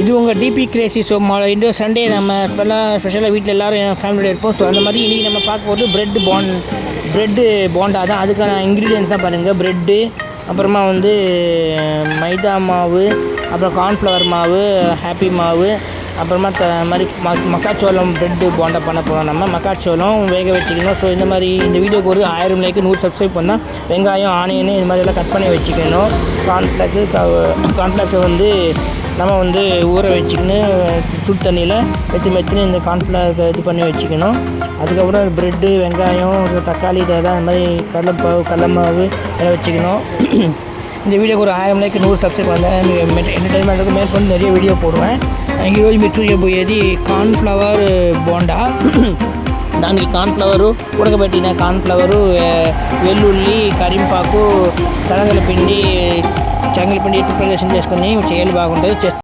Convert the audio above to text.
இது உங்கள் DP Crazy. So இந்த சண்டே நம்ம ஸ்பெஷலாக வீட்டில் எல்லோரும் ஃபேமிலியோட இருப்போம். ஸோ அந்த மாதிரி இன்றைக்கி நம்ம பார்க்க போகிறது ப்ரெட்டு போண்டா தான். அதுக்கான இன்க்ரீடியன்ஸ் தான் பாருங்கள். ப்ரெட்டு, அப்புறமா வந்து மைதா மாவு, அப்புறம் கார்ன்ஃப்ளவர் மாவு, ஹாப்பி மாவு, அப்புறமா மாதிரி மக்காச்சோளம் ப்ரெட்டு போண்டா பண்ண போகிறோம். நம்ம மக்காச்சோளம் வேக வச்சுக்கணும். ஸோ இந்த மாதிரி இந்த வீடியோக்கு ஒரு 1000 லைக்கு 100 சப்ஸ்கிரைப் பண்ணால் வெங்காயம், ஆனியன் இது மாதிரியெல்லாம் கட் பண்ணி வச்சுக்கணும். கார்ன்ஃப்ளாக்ஸை வந்து நம்ம வந்து ஊற வச்சுக்கின்னு சுடு தண்ணியில் மெத்துன்னு இந்த கார்ன்ஃப்ளாக் இது பண்ணி வச்சுக்கணும். அதுக்கப்புறம் ப்ரெட்டு, வெங்காயம், தக்காளி, இதெல்லாம் இந்த மாதிரி கடலை மாவு எல்லாம் வச்சுக்கணும். இந்த வீடியோக்கு ஒரு 1000 லைக் 100 சப்ஸ்கிரைப் பண்ணேன். என்டர்டைன்மெண்ட்டுக்கு மேற்கொண்டு நிறைய వీడియో పోடுவேன். ఈరోజు మీరు చూడబోయేది కార్న్ఫ్లవర్ బోండా. దానికి కార్న్ఫ్లవరు, ఉడకబెట్టిన కార్న్ఫ్లవరు, వెల్లుల్లి, కరింపాకు, శనగల పిండి ప్రిపరేషన్ చేసుకొని చేయాలి. బాగుంటుంది.